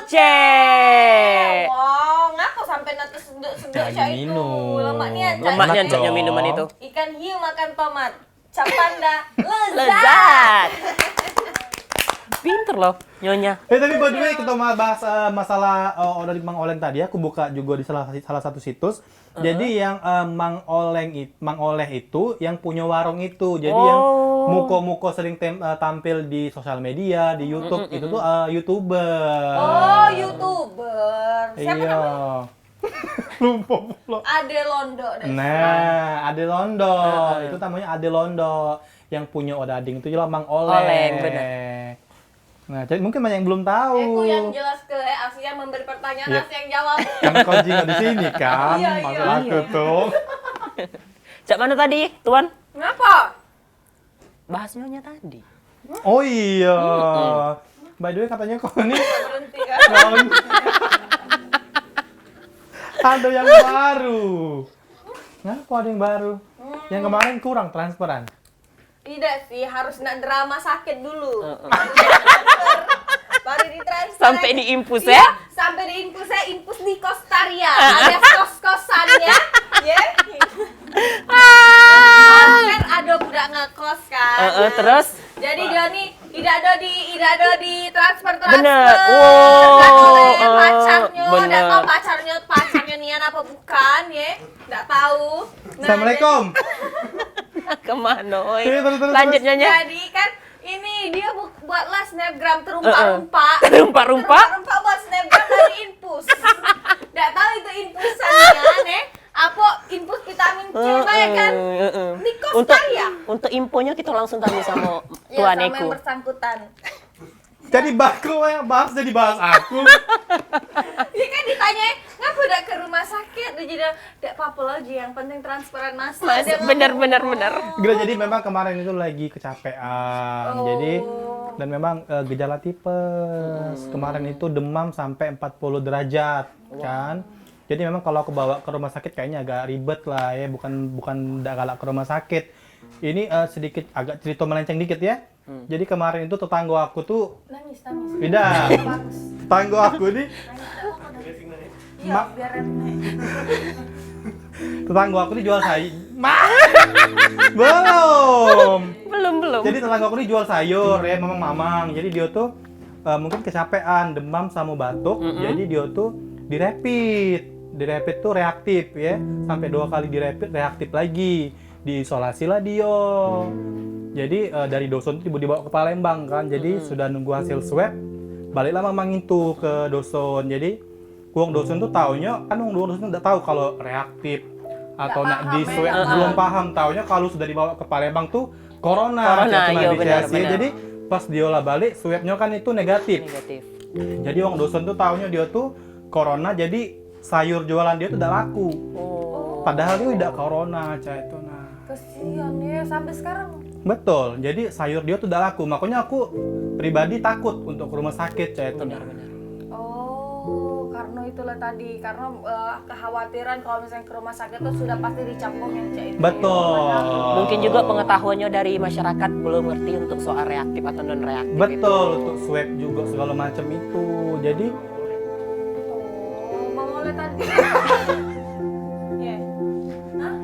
Dolce. Wow, ngapa sampai nanti sedek Jangan itu? minum. Lemaknya Enak coknya dong. minuman itu. Ikan hiu makan tomat. Capanda lezat. Lezat. Pinter loh nyonya. Tapi by the way kita mau bahas masalah odading Mang Oleng tadi, aku buka juga di salah satu situs. Jadi yang Mang Oleh itu yang punya warung itu. Jadi yang muko-muko sering tampil di sosial media, di YouTube itu tuh YouTuber. Oh, YouTuber. Siapa Iya. namanya? Lupa pula. Ade Londo deh. Nah, Ade Londo. Itu namanya Ade Londo. Yang punya odading itu jelas Mang Oleh. Oleng, benar. Nah, jadi mungkin banyak yang belum tahu. Aku yang jelas ke Asia memberi pertanyaan, Iya. Asia yang jawab. Kan kau juga di sini kan, Iya, maksud iya. aku tuh. Cak mana tadi, Tuan? Ngapa? Bahas nyonya tadi. Oh iya. By the way katanya kau ini Berhenti kan? ada yang baru. Ngapa ada yang baru? Yang kemarin kurang transparan. Tidak sih, harus nak drama sakit dulu. Baru ditransfer. Sampai diimpus Iya, ya? sampai diimpus saya impus di Kostaria. Alias kos-kosannya. Ya. Kan ada budak ngekos kan. Terus? Jadi dia nih tidak ada di transfer. Bener. Dan oleh Wow. pacarnya, Bener. enggak tahu pacarnya nian apa bukan ya. Enggak tahu. Nah, Assalamualaikum. Kemana, oi? Terus. Lanjut nyonya. Jadi kan ini dia buatlah snapgram terumpa-rumpa. Terumpa-rumpa? Terumpa buat snapgram dari infus. Enggak tahu itu infusannya nih. Apa infus vitamin C ya kan? Ini Kostaria. Untuk infonya kita langsung tanya sama Ya, Tuan sama Eko. yang bersangkutan. Jadi bako yang bahas jadi bahas aku. Dia kan ditanya, ngapa udah ke rumah sakit? Dia jadi, tidak apa-apa lagi, yang penting transferan masuk. Dia ngomong. Bener. Gila, jadi memang kemarin itu lagi kecapean. Oh. Jadi dan memang gejala tipes. Kemarin itu demam sampai 40 derajat, kan? Jadi memang kalau aku bawa ke rumah sakit kayaknya agak ribet lah ya, bukan galak ke rumah sakit. Ini sedikit agak cerita melenceng dikit ya. Jadi kemarin itu tetangga aku tuh Nangis. tidak. Tetangga aku nih Iya, biar tetangga aku nih jual sayur. Belum. Jadi tetangga aku nih jual sayur ya, memang mamang. Jadi dia tuh mungkin kecapean, demam sama batuk. Jadi dia tuh direpit. Direpit tuh reaktif ya. Sampai 2 kali direpit reaktif lagi. Diisolasi lah dia. Jadi dari Doson itu dibawa ke Palembang kan. Jadi sudah nunggu hasil swab. Baliklah mamang itu ke Doson. Jadi Wong Doson tuh taunya kan Wong Doson udah tahu kalau reaktif atau nak di swab belum paham, taunya kalau sudah dibawa ke Palembang tuh corona iya, benar. Jadi pas diolah balik swabnya kan itu negatif. Jadi Wong Doson tuh taunya dia tuh corona, jadi sayur jualan dia tuh udah laku. Padahal dia udah corona cah itu nah. kesian ya sampai sekarang. Betul. Jadi sayur dia tuh udah laku. Makanya aku pribadi takut untuk ke rumah sakit cah itu. Oh, karena itulah tadi, karena kekhawatiran kalau misalnya ke rumah sakit tuh sudah pasti dicampur yang cek itu. Betul. Mungkin juga pengetahuannya dari masyarakat belum ngerti untuk soal reaktif atau non reaktif. Betul, untuk swab juga segala macam itu. Jadi Oh, mau oleh tadi. Ya. Hah?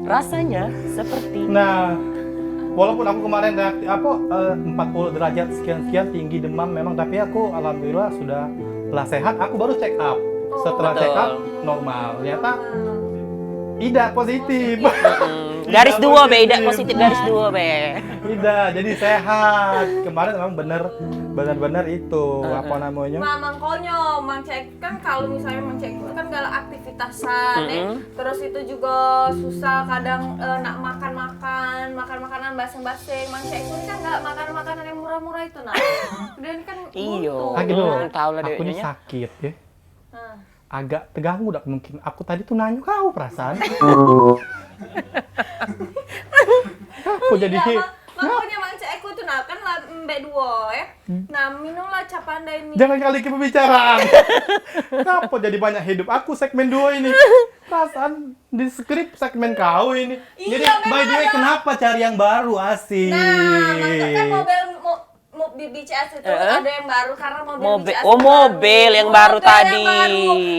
Rasanya seperti nah, walaupun aku kemarin reaktif 40 derajat sekian tinggi demam memang, tapi aku alhamdulillah sudah sehat. Aku baru check up. Setelah betul. check up normal. Ternyata tidak positif. garis dua be, tidak positif garis dua be. Tidak, jadi sehat. Kemarin memang benar-benar itu apa namanya? Mang konyol, Mang Cek kan kalau misalnya Mang Cek itu kan galak aktivitasan, terus itu juga susah kadang nak makan makanan basing-basing. Mang Cek itu kan nggak makan makanan yang murah-murah itu nah. Dan kan Iyo. Ah, gitu. Tahu lah Aku ini deh. sakit ya. Nah. Agak terganggu dah mungkin. Aku tadi tuh nanya kau perasaan. Aku jadi Makanya Mang Cek itu nah kan lah B2 ya. Nah, minumlah Capanda ini. jangan kali ke pembicaraan. Kenapa jadi banyak hidup aku segmen 2 ini? Perasaan di skrip segmen kau ini. Iya, Jadi memang by the way ada. kenapa cari yang baru asik? Nah, Mang Cek kan mobil BCS itu ada yang baru karena mobil BCS mobil yang baru tadi.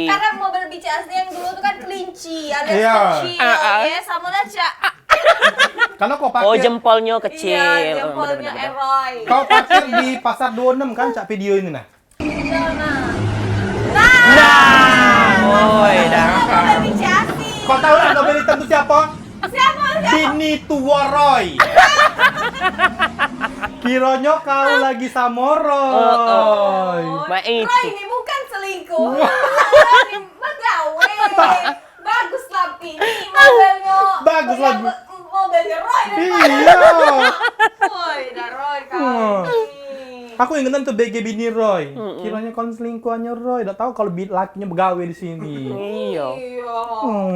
Karena mobil BCS yang dulu tuh kan kelinci, alias Iya. kecil, ya sama aja. Karena kau parkir, Oh, jempolnya kecil. Iya, Oh, jempolnya bener-bener. Eroy. kau parkir di pasar 26 kan cak video ini nah. Iya, nah. Woi, dah. Mobil BCS. Kau tahu nggak mobil itu siapa? Siapa? Bini tua Roy. Kiranya kau lagi sama Roy. Mbak itu. Roy ini bukan selingkuh. Ini begawe. Baguslah ini mobilnya. Baguslah. Mobilnya Roy. Iya. Roy, dah Roy kau Hmm. ini. Aku ingetan tuh BG Bini Roy. Kiranya kau selingkuhannya Roy. Udah tahu kalau lakinya begawe di sini. Iya. Iya.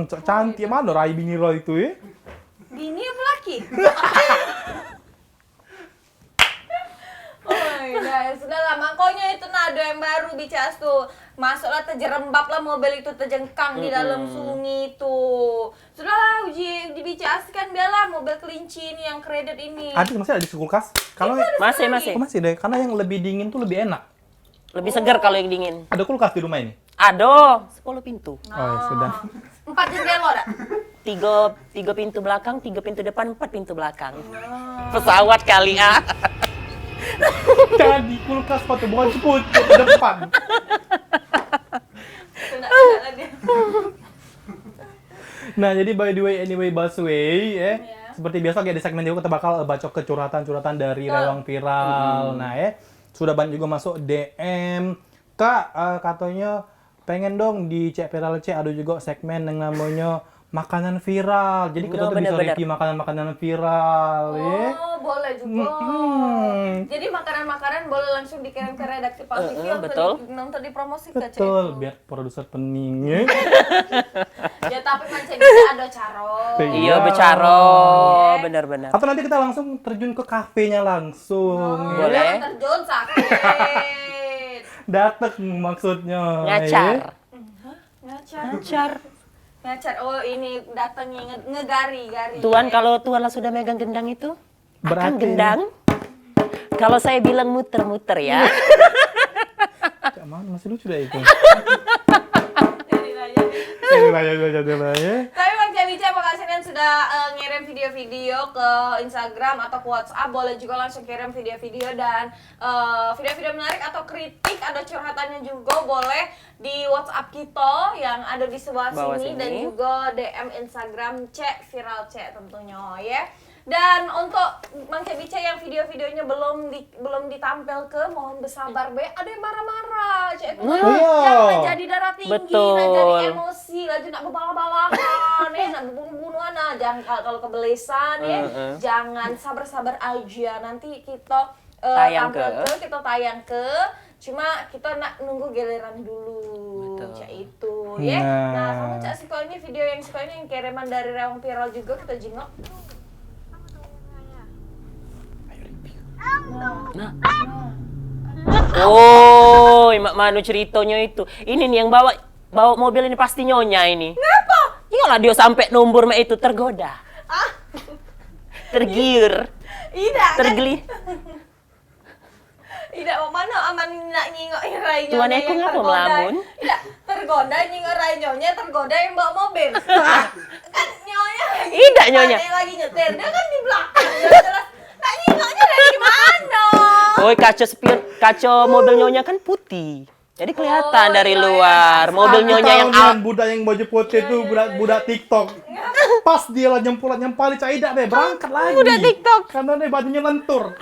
Cok cantik mana Rai Bini Roy itu ya? Bini apa laki? Oh, ya sudah lah, makanya itu nado yang baru bicas tuh. Masuklah terjerembab lah mobil itu terjengkang di dalam sungai itu. Sudahlah uji bicas kan biarlah mobil kelinci ini yang kredit ini. Ada masih ada di kulkas. Kalau Masih. oh, masih deh, karena yang lebih dingin tuh lebih enak. Lebih segar kalau yang dingin. Ada kulkas di rumah ini. Ada 10 pintu. Oh, ya sudah. 4 jendela ada. 3 pintu belakang, 3 pintu depan, 4 pintu belakang. Pesawat kali ah. Jadi kulkas kau tuh bukan ceput ke depan. Tidak dia. Nah, jadi by the way, anyway, Busway, Iya. seperti biasa kayak di segmen juga kita bakal bacok ke curhatan-curhatan dari rewang viral. Nah, sudah banyak juga masuk DM. Kak, katanya pengen dong di Cek Viral C ada juga segmen yang namanya makanan viral. Jadi kita tuh bisa bener-bener. review makanan-makanan viral, ya. Oh, boleh juga. Jadi makanan-makanan boleh langsung dikirim ke redaksi Pak TV betul. untuk dipromosikan. Betul, biar produser pening, ya. Ya tapi macam bisa ada caro. Iya, becaro. Benar-benar. Atau nanti kita langsung terjun ke kafenya langsung. Boleh. Jangan terjun sakit. Dateng maksudnya. Ngacar. Ngacar. Ngacar. Ngacar. Oh ini datangnya ngegari-gari. Tuan kalau Tuan lah sudah megang gendang itu, akan Berarti- gendang. Kalau saya bilang muter-muter ya. Cak mana masih lucu dah itu. Jadilah, ya. Tapi Bang Jabica, makasih kan sudah ngirim video-video ke Instagram atau ke WhatsApp. Boleh juga langsung kirim video-video dan video-video menarik atau kritik, ada curhatannya juga boleh di WhatsApp kita yang ada di sebelah Bawah sini sini. dan juga DM Instagram Cek Viral Cek tentunya ya. Dan untuk Bang Jabica yang video-videonya belum ditampilkan, mohon bersabar be. Ada yang marah-marah, Cek itu. Jangan jadi darah tinggi, Betul. nah jadi emosi, lagi nak berbalah-balahan, nak berbunuh-bunuhan, nah jangan kalau kebelesan ya, jangan sabar-sabar aja. Nanti kita Tayang kita tayang ke, cuma kita nak nunggu giliran dulu, Betul. Cak itu ya. Nah, Nah. kamu Cak suka ini video yang suka ini yang kiriman dari Rewang Viral juga kita jengok. Oh, mak manu ceritanya itu. Ini nih yang bawa mobil ini pasti nyonya ini. Kenapa? Iyalah dia sampai nomor mak itu tergoda. Tergiur, Tidak kan? tergeli. Tidak, mana aman nak nyingok rai nyonya Tuan yang Eko ngapa tergoda. melamun? Tidak, tergoda nyingok rai nyonya, tergoda yang bawa mobil. Kan nyonya lagi. Tidak, nyonya. Ada yang lagi nyetir, dia kan di belakang. Jelas. Nak nyingoknya dari mana? Oh, kaca mobil nyonya kan putih. Jadi kelihatan Oh, dari iya, luar. iya. Mobil nyonya yang Tahu nih, budak yang baju putih itu budak TikTok. Pas dia lah nyempalin Caidak deh, berangkat lagi. Budak TikTok. Karena deh bajunya lentur.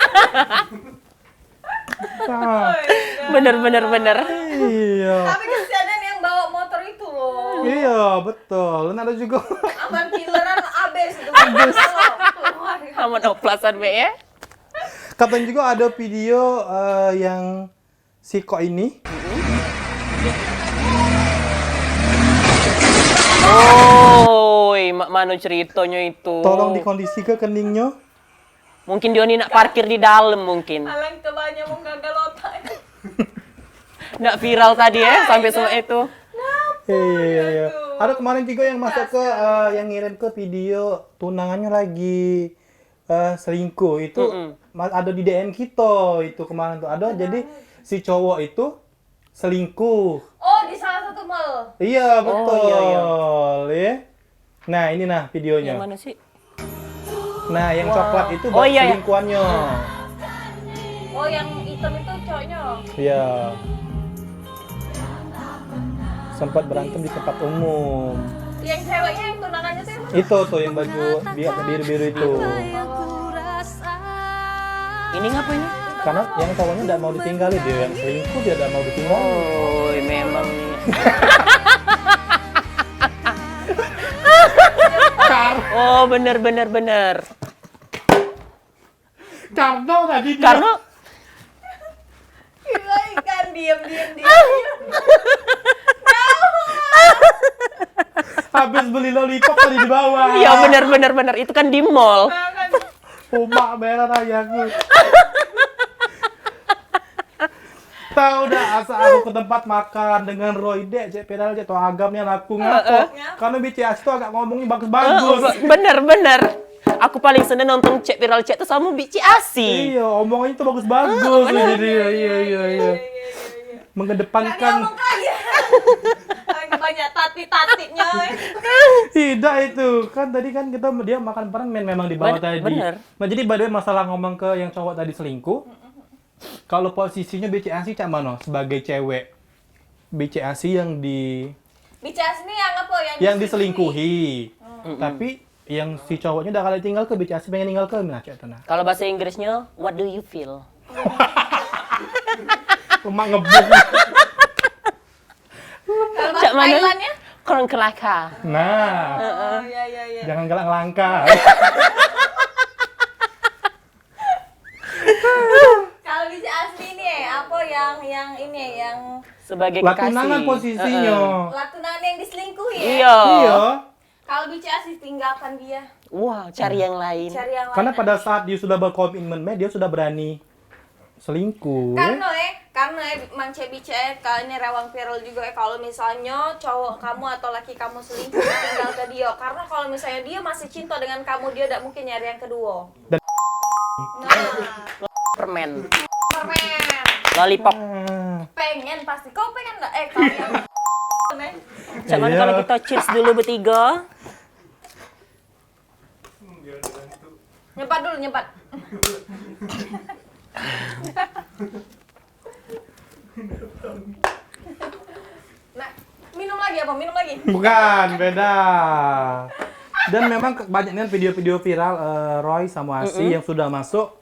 Nah, bener. iya. Tapi kesianan yang bawa motor itu loh. Iya, betul. Dan ada juga Aman killeran abis itu. Abis. Aman oplasan be ya. katanya juga ada video yang si kok ini Oh, mak manu ceritanya itu. tolong dikondisi ke keningnya. Mungkin dia nak parkir di dalam mungkin. Alang kebanyakan mau gagal otak. Nggak viral tadi ya sampai semua itu. Iya. Ada kemarin juga yang masuk ke yang ngirim ke video tunangannya lagi selingkuh itu ada di DM kita itu kemarin tuh ada. Jadi si cowok itu selingkuh. Oh, di salah satu mall. Iya betul. iya. Ya. Nah ini videonya. Yang mana sih? Nah yang coklat itu Oh, buat iya, iya. selingkuhannya. Oh, yang hitam itu cowoknya. Iya. Sempat berantem di tempat umum. Yang ceweknya yang tunangannya tuh yang mana? Itu tuh yang baju biru-biru itu. Ini ngapain? Karena yang cowoknya tidak mau ditinggali, dia yang selingkuh dia tidak mau ditinggali. Oh, memang nih. Oh, bener. Karena tadi dia Karena Gila, ikan diem. habis beli lollipop tadi di bawah. iya bener. Itu kan di mall. Umak merah ayahku. Tahu dah asa aku ke tempat makan dengan Roy dek, cek pedal cek agamnya aku ngapa. Karena BCS tuh agak ngomongnya bagus-bagus. Bener. Aku paling seneng nonton cek viral cek tuh sama Bici Asi. Iya, omongannya tuh bagus-bagus. Jadi iya. Mengedepankan Ngomong aja. Banyak tati-tatinya. tidak itu kan tadi kan dia makan permen memang di bawah tadi. Bener. Nah jadi by the way masalah ngomong ke yang cowok tadi selingkuh. Kalau posisinya BCAC cak mana sebagai cewek? BCAC yang Bicara ini yang apa? yang diselingkuhi. Tapi yang si cowoknya udah kali tinggal ke BCAC pengen tinggal ke mana cak tenang. Kalau bahasa Inggrisnya, what do you feel? Emak ngebuk. Kalau Cak bahasa mana? Thailandnya? Kurang kelaka. Nah, Oh, iya. jangan galak langka. Kalau bisa asli ini apa yang ini yang Sebagai Latunangan kekasih. posisinya. latunan yang diselingkuhi ya? Iya. Iya. Kalau bisa asli tinggalkan dia, Wah, cari yang lain. cari yang lain. Karena pada saat dia sudah berkomitmen, dia sudah berani selingkuh. Karena Mang Cebi kalau ini rewang viral juga kalau misalnya cowok kamu atau laki kamu selingkuh tinggal ke dia. Karena kalau misalnya dia masih cinta dengan kamu, dia tidak mungkin nyari yang kedua. Dan- Nah, Permen. permen. Lollipop. Pengen pasti. Kau pengen nggak? Kalian. Cuman Iya. kalau kita cheers dulu bertiga. Nyepat. Nah, minum lagi. Bukan, beda. Dan memang kebanyakan video-video viral Roy sama Asi yang sudah masuk.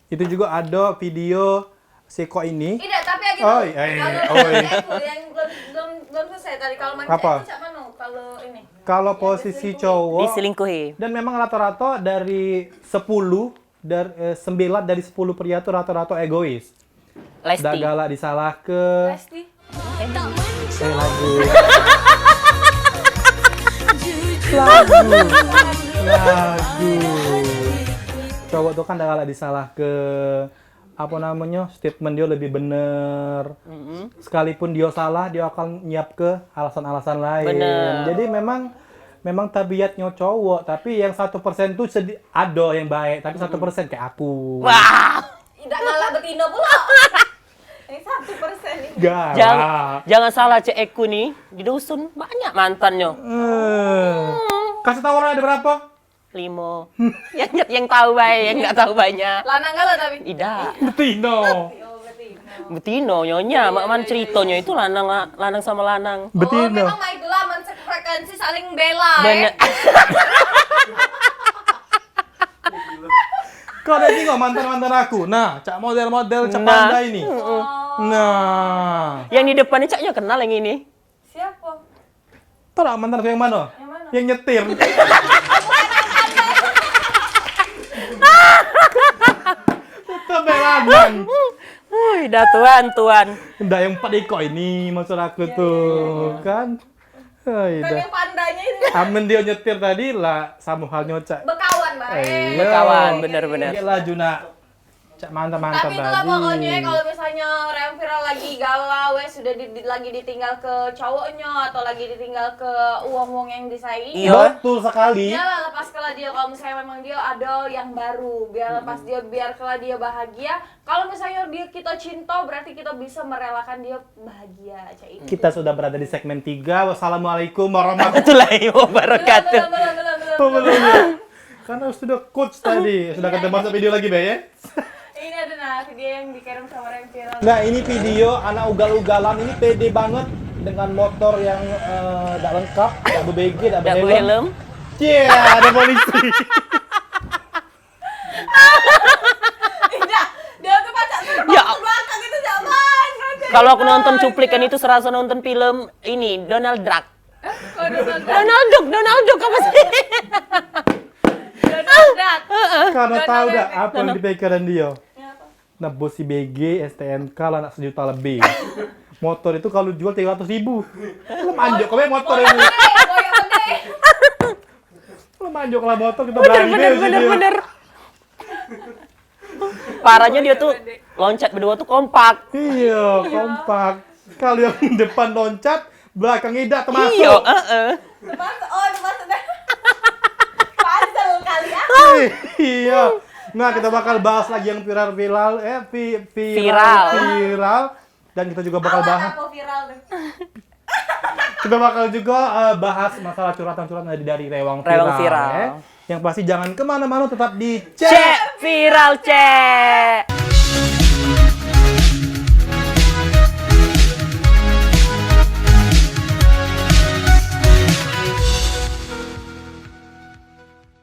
Itu juga ada video Seko ini. Tidak, tapi aja Oh, dulu. iya. Kalau yang belum selesai tadi kalau mancing Apa? itu cak mana? Kalau ini. Kalau posisi cowok Diselingkuhi. dan memang rata-rata dari 9 dari 10 pria itu rata-rata egois. Lesti. Dah galak disalah ke Pasti. lagu. Lagu. Cowok tuh kan dah galak disalah ke apa namanya statement dia lebih bener. Sekalipun dia salah dia akan nyiap ke alasan-alasan lain. Bener. Jadi memang tabiatnya cowok, tapi yang 1% tuh ada yang baik, tapi 1% kayak aku. Wah. Tidak ngalah betina pula. Yang 1% ini. Galak. Jangan salah Cek Eku nih. Di dusun banyak mantannya. Kasih tahu orang ada berapa? 5. yang tahu baik, yang nggak tahu banyak. Lanang galah tapi. Tidak. Betino. Oh, betina. Betino nyonya, mak ceritanya itu lanang sama lanang. Oh, Betino. memang mah itulah frekuensi saling bela Bener. Kau ada tengok mantan-mantan aku. Nah, cak model-model cak Nah. panda ini. Oh, Nah. Yang di depan ini caknya kenal yang ini. siapa? Tahu tak mantan aku yang mana? Yang mana? Yang nyetir. Tetap belanan. Wih, dah tuan. Nggak yang Pak Deko ini maksud aku tuh kan. Hai Kan dah. yang pandanya itu Amin dia nyetir tadi lah sama halnya cak. bekawan, Mbak. Iya. Kawan, bener-bener. Iya lah Juna. Cak mantap-mantap Tapi itulah tadi. pokoknya kalau misalnya Rem Viral lagi galau, sudah lagi ditinggal ke cowoknya atau lagi ditinggal ke uang-uang yang disaingi. Iya. Betul sekali. Dia lah lepas kalau dia kalau misalnya memang dia ada yang baru, biar lepas dia biar kalau dia bahagia. Kalau misalnya dia kita cinta berarti kita bisa merelakan dia bahagia aja itu. Kita sudah berada di segmen 3. Wassalamualaikum warahmatullahi Warahmatullahi wabarakatuh. Belum ya? Karena sudah coach tadi. Sudah kita masuk video lagi, Be ya? Ini ada video yang dikirim sama Rem Viral. Nah, ini video anak ugal-ugalan ini pede banget dengan motor yang tidak lengkap, tidak BBG, tidak Tidak berhelm. helm. Iya, ada polisi. Tidak, dia tuh pacak Ya. terbang ke belakang itu zaman. Kalau aku nonton cuplikan itu serasa nonton film ini Donald Duck. Donald Duck apa sih? Karena tahu Donald dah Duck. apa yang dipikiran dia. Nebus si BG, STNK lah anak sejuta lebih. Motor itu kalau jual 300.000. Lu manjok kau motor ini. Lu manjok lah motor kita berani deh sih dia. Bener. Parahnya dia tuh loncat berdua tuh kompak. Iya, kompak. Kalau yang depan loncat, belakang tidak termasuk. Iya, Termasuk deh. Puzzle kali ya. Iya. Nah, kita bakal bahas lagi yang viral. Dan kita juga bakal bahas. Apa viral deh. Kita bakal juga bahas masalah curhatan-curhatan dari Rewang Rewang Viral. Viral. Ya. Yang pasti jangan kemana-mana, tetap di Cek viral cek.